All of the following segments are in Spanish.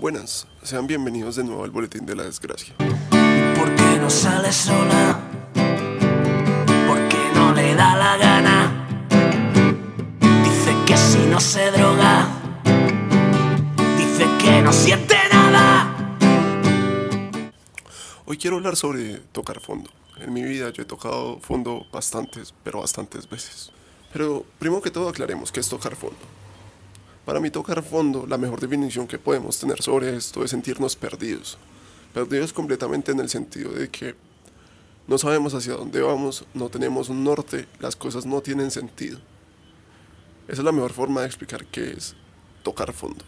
Buenas, sean bienvenidos de nuevo al Boletín de la Desgracia. ¿Por qué no sale sola? ¿Por qué no le da la gana? Dice que si no se droga, dice que no siente nada. Hoy quiero hablar sobre tocar fondo. En mi vida yo he tocado fondo bastantes veces. Pero primero que todo aclaremos qué es tocar fondo. Para mí tocar fondo, la mejor definición que podemos tener sobre esto es sentirnos perdidos. Perdidos completamente en el sentido de que no sabemos hacia dónde vamos, no tenemos un norte, las cosas no tienen sentido. Esa es la mejor forma de explicar qué es tocar fondo.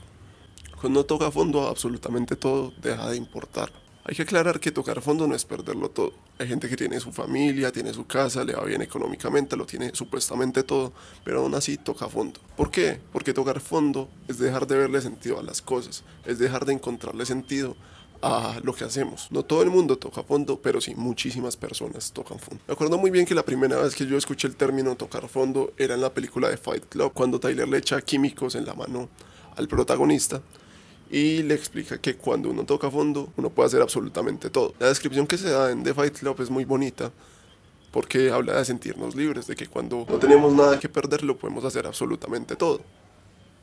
Cuando uno toca fondo, absolutamente todo deja de importar. Hay que aclarar que tocar fondo no es perderlo todo. Hay gente que tiene su familia, tiene su casa, le va bien económicamente, lo tiene supuestamente todo, pero aún así toca fondo. ¿Por qué? Porque tocar fondo es dejar de verle sentido a las cosas, es dejar de encontrarle sentido a lo que hacemos. No todo el mundo toca fondo, pero sí muchísimas personas tocan fondo. Me acuerdo muy bien que la primera vez que yo escuché el término tocar fondo era en la película de Fight Club, cuando Tyler le echa químicos en la mano al protagonista y le explica que cuando uno toca fondo, uno puede hacer absolutamente todo. La descripción que se da en The Fight Club es muy bonita, porque habla de sentirnos libres, de que cuando no tenemos nada que perder, lo podemos hacer absolutamente todo.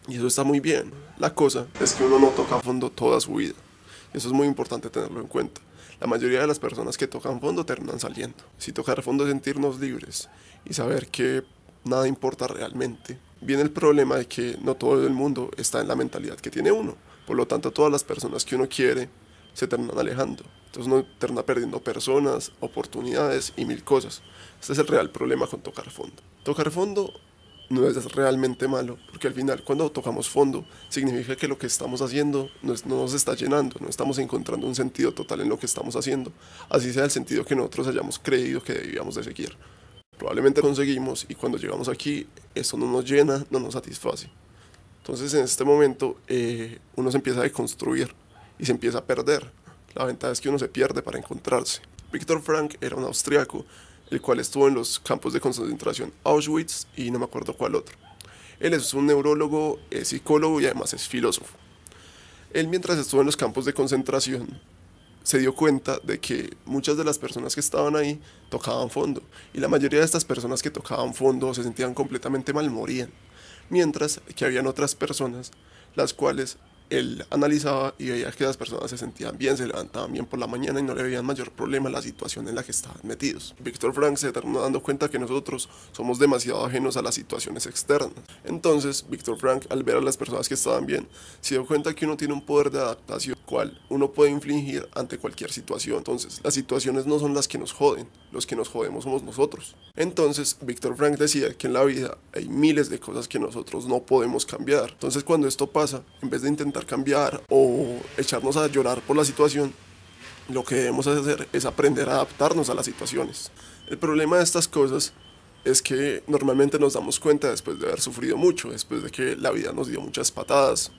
Y eso está muy bien. La cosa es que uno no toca fondo toda su vida. Y eso es muy importante tenerlo en cuenta. La mayoría de las personas que tocan fondo terminan saliendo. Si tocar fondo es sentirnos libres y saber que nada importa realmente, viene el problema de que no todo el mundo está en la mentalidad que tiene uno. Por lo tanto, todas las personas que uno quiere se terminan alejando. Entonces uno termina perdiendo personas, oportunidades y mil cosas. Este es el real problema con tocar fondo. Tocar fondo no es realmente malo, porque al final cuando tocamos fondo significa que lo que estamos haciendo no nos está llenando, no estamos encontrando un sentido total en lo que estamos haciendo, así sea el sentido que nosotros hayamos creído que debíamos de seguir. Probablemente conseguimos y cuando llegamos aquí esto no nos llena, no nos satisface. Entonces en este momento uno se empieza a deconstruir y se empieza a perder. La ventaja es que uno se pierde para encontrarse. Viktor Frankl era un austriaco, el cual estuvo en los campos de concentración Auschwitz y no me acuerdo cuál otro. Él es un neurólogo, es psicólogo y además es filósofo. Él, mientras estuvo en los campos de concentración, se dio cuenta de que muchas de las personas que estaban ahí tocaban fondo, y la mayoría de estas personas que tocaban fondo se sentían completamente mal, morían, mientras que habían otras personas las cuales él analizaba y veía que las personas se sentían bien, se levantaban bien por la mañana y no le veían mayor problema a la situación en la que estaban metidos. Viktor Frankl se terminó dando cuenta que nosotros somos demasiado ajenos a las situaciones externas. Entonces, Viktor Frankl, al ver a las personas que estaban bien, se dio cuenta que uno tiene un poder de adaptación, cual uno puede infligir ante cualquier situación. Entonces, las situaciones no son las que nos joden, los que nos jodemos somos nosotros. Entonces, Viktor Frankl decía que en la vida hay miles de cosas que nosotros no podemos cambiar. Entonces, cuando esto pasa, en vez de intentar cambiar o echarnos a llorar por la situación, lo que debemos hacer es aprender a adaptarnos a las situaciones. El problema de estas cosas es que normalmente nos damos cuenta después de haber sufrido mucho, después de que la vida nos dio muchas patadas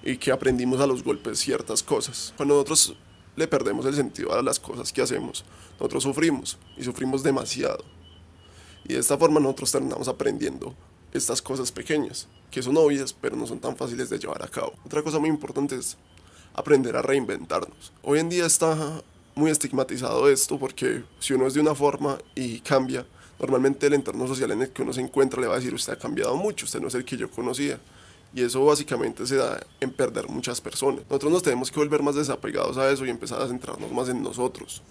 y que aprendimos a los golpes ciertas cosas. Cuando nosotros le perdemos el sentido a las cosas que hacemos, nosotros sufrimos y sufrimos demasiado. Y de esta forma nosotros terminamos aprendiendo estas cosas pequeñas, que son obvias, pero no son tan fáciles de llevar a cabo. Otra cosa muy importante es aprender a reinventarnos. Hoy en día está muy estigmatizado esto porque si uno es de una forma y cambia, normalmente el entorno social en el que uno se encuentra le va a decir: usted ha cambiado mucho, usted no es el que yo conocía. Y eso básicamente se da en perder muchas personas. Nosotros nos tenemos que volver más desapegados a eso y empezar a centrarnos más en nosotros,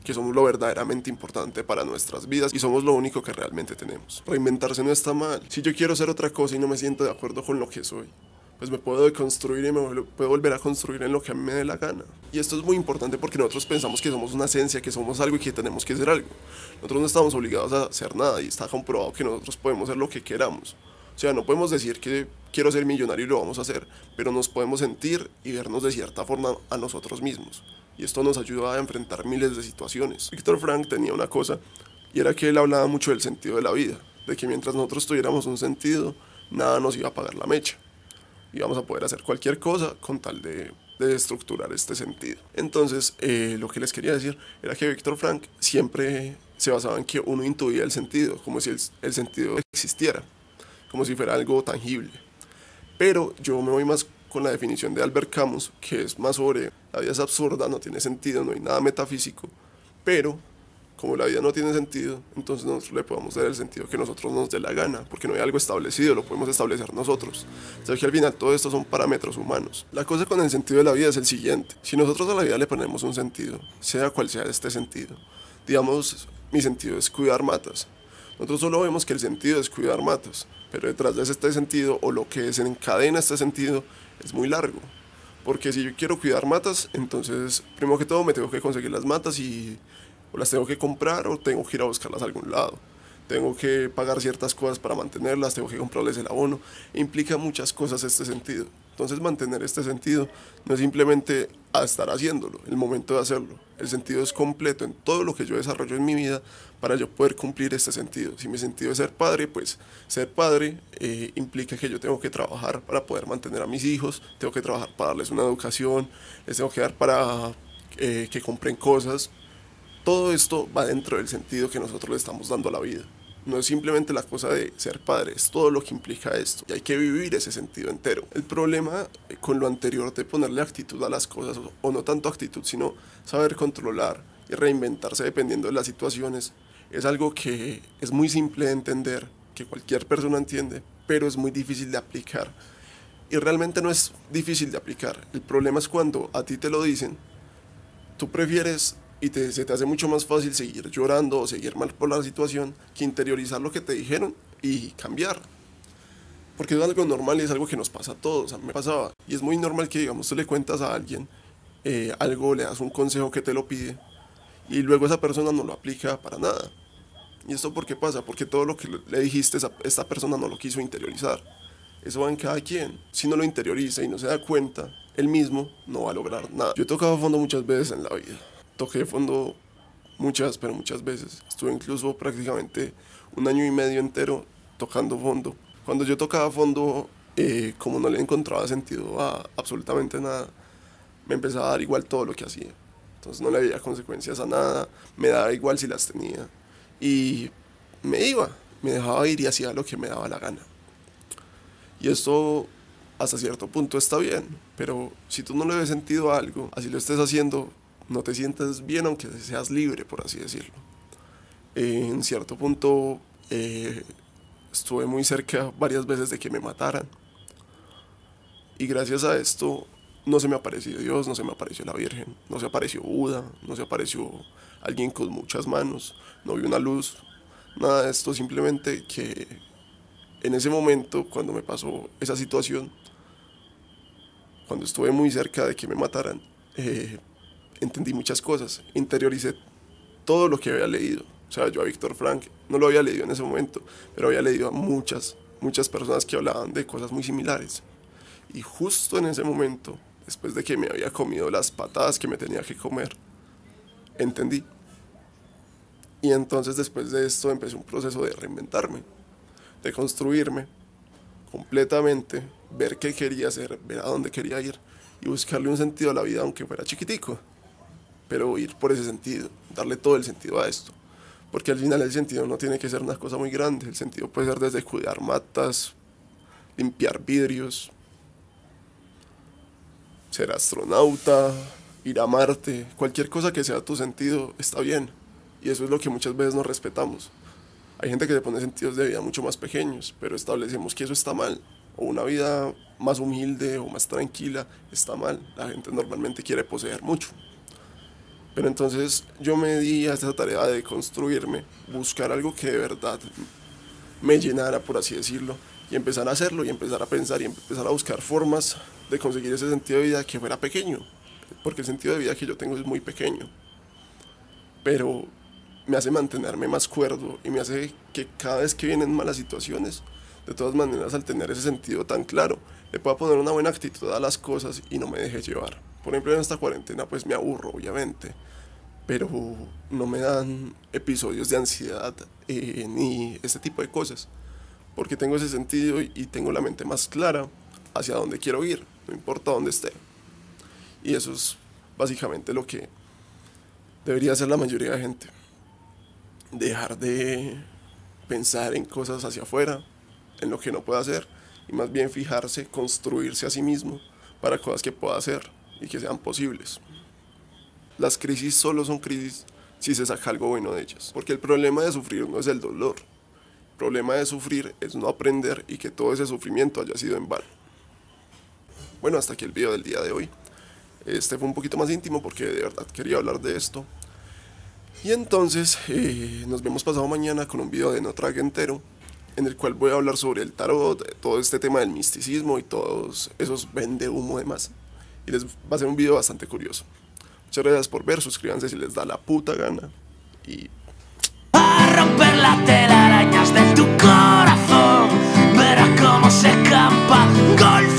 que somos lo verdaderamente importante para nuestras vidas y somos lo único que realmente tenemos. Reinventarse no está mal. Si yo quiero ser otra cosa y no me siento de acuerdo con lo que soy, pues me puedo deconstruir y me puedo volver a construir en lo que a mí me dé la gana. Y esto es muy importante porque nosotros pensamos que somos una esencia, que somos algo y que tenemos que ser algo. Nosotros no estamos obligados a hacer nada y está comprobado que nosotros podemos ser lo que queramos. O sea, no podemos decir que quiero ser millonario y lo vamos a hacer, pero nos podemos sentir y vernos de cierta forma a nosotros mismos. Y esto nos ayuda a enfrentar miles de situaciones. Viktor Frankl tenía una cosa, y era que él hablaba mucho del sentido de la vida, de que mientras nosotros tuviéramos un sentido, nada nos iba a apagar la mecha. Íbamos a poder hacer cualquier cosa con tal de estructurar este sentido. Entonces, lo que les quería decir era que Viktor Frankl siempre se basaba en que uno intuía el sentido, como si el sentido existiera, como si fuera algo tangible. Pero yo me voy más con la definición de Albert Camus, que es más sobre la vida es absurda, no tiene sentido, no hay nada metafísico, pero como la vida no tiene sentido, entonces nosotros le podemos dar el sentido que nosotros nos dé la gana, porque no hay algo establecido, lo podemos establecer nosotros. O sea que al final todo esto son parámetros humanos. La cosa con el sentido de la vida es el siguiente: si nosotros a la vida le ponemos un sentido, sea cual sea este sentido, digamos, mi sentido es cuidar matas. Nosotros solo vemos que el sentido es cuidar matas, pero detrás de este sentido, o lo que desencadena este sentido, es muy largo. Porque si yo quiero cuidar matas, entonces, primero que todo, me tengo que conseguir las matas y o las tengo que comprar o tengo que ir a buscarlas a algún lado. Tengo que pagar ciertas cosas para mantenerlas, tengo que comprarles el abono. Implica muchas cosas este sentido. Entonces mantener este sentido no es simplemente a estar haciéndolo, el momento de hacerlo. El sentido es completo en todo lo que yo desarrollo en mi vida para yo poder cumplir este sentido. Si mi sentido es ser padre, pues ser padre implica que yo tengo que trabajar para poder mantener a mis hijos, tengo que trabajar para darles una educación, les tengo que dar para que compren cosas. Todo esto va dentro del sentido que nosotros le estamos dando a la vida. No es simplemente la cosa de ser padre, es todo lo que implica esto. Y hay que vivir ese sentido entero. El problema con lo anterior de ponerle actitud a las cosas, o no tanto actitud, sino saber controlar y reinventarse dependiendo de las situaciones, es algo que es muy simple de entender, que cualquier persona entiende, pero es muy difícil de aplicar. Y realmente no es difícil de aplicar. El problema es cuando a ti te lo dicen, tú prefieres y se te hace mucho más fácil seguir llorando o seguir mal por la situación que interiorizar lo que te dijeron y cambiar. Porque es algo normal y es algo que nos pasa a todos. A mí me pasaba. Y es muy normal que, digamos, tú le cuentas a alguien algo, le das un consejo que te lo pide y luego esa persona no lo aplica para nada. ¿Y esto por qué pasa? Porque todo lo que le dijiste, esta persona no lo quiso interiorizar. Eso va en cada quien. Si no lo interioriza y no se da cuenta, él mismo no va a lograr nada. Yo he tocado fondo muchas veces en la vida. Toqué fondo muchas, pero muchas veces. Estuve incluso prácticamente 1 año y medio entero tocando fondo. Cuando yo tocaba fondo, como no le encontraba sentido a absolutamente nada, me empezaba a dar igual todo lo que hacía. Entonces no le veía consecuencias a nada, me daba igual si las tenía. Y me iba, me dejaba ir y hacía lo que me daba la gana. Y esto hasta cierto punto está bien, pero si tú no le ves sentido a algo, así lo estés haciendo, no te sientes bien aunque seas libre, por así decirlo. En cierto punto estuve muy cerca varias veces de que me mataran. Y gracias a esto no se me apareció Dios, no se me apareció la Virgen, no se apareció Buda, no se apareció alguien con muchas manos, no vi una luz, nada de esto, simplemente que en ese momento, cuando me pasó esa situación, cuando estuve muy cerca de que me mataran, entendí muchas cosas, interioricé todo lo que había leído. O sea, yo a Víctor Frank no lo había leído en ese momento, pero había leído a muchas personas que hablaban de cosas muy similares. Y justo en ese momento, después de que me había comido las patadas que me tenía que comer, entendí. Y entonces después de esto empecé un proceso de reinventarme, de construirme completamente, ver qué quería hacer, ver a dónde quería ir y buscarle un sentido a la vida aunque fuera chiquitico, pero ir por ese sentido, darle todo el sentido a esto. Porque al final el sentido no tiene que ser una cosa muy grande, el sentido puede ser desde cuidar matas, limpiar vidrios, ser astronauta, ir a Marte, cualquier cosa que sea tu sentido está bien. Y eso es lo que muchas veces no respetamos. Hay gente que se pone sentidos de vida mucho más pequeños, pero establecemos que eso está mal. O una vida más humilde o más tranquila está mal. La gente normalmente quiere poseer mucho. Pero entonces yo me di a esta tarea de construirme, buscar algo que de verdad me llenara, por así decirlo, y empezar a hacerlo y empezar a pensar y empezar a buscar formas de conseguir ese sentido de vida que fuera pequeño, porque el sentido de vida que yo tengo es muy pequeño, pero me hace mantenerme más cuerdo y me hace que cada vez que vienen malas situaciones, de todas maneras, al tener ese sentido tan claro, le pueda poner una buena actitud a las cosas y no me deje llevar. Por ejemplo, en esta cuarentena pues me aburro, obviamente, pero no me dan episodios de ansiedad ni este tipo de cosas, porque tengo ese sentido y tengo la mente más clara hacia dónde quiero ir, no importa dónde esté. Y eso es básicamente lo que debería hacer la mayoría de gente. Dejar de pensar en cosas hacia afuera, en lo que no puede hacer, y más bien fijarse, construirse a sí mismo, para cosas que pueda hacer y que sean posibles. Las crisis solo son crisis si se saca algo bueno de ellas, porque el problema de sufrir no es el dolor. El problema de sufrir es no aprender y que todo ese sufrimiento haya sido en vano. Bueno, hasta aquí el video del día de hoy. Este fue un poquito más íntimo porque de verdad quería hablar de esto. Y entonces nos vemos pasado mañana con un video de No Trague Entero, en el cual voy a hablar sobre el tarot, todo este tema del misticismo y todos esos vende humo demás. Y les va a ser un video bastante curioso. Muchas gracias por ver, suscríbanse si les da la puta gana. Y... a romper las telarañas de tu corazón, verás cómo se escampa. Gol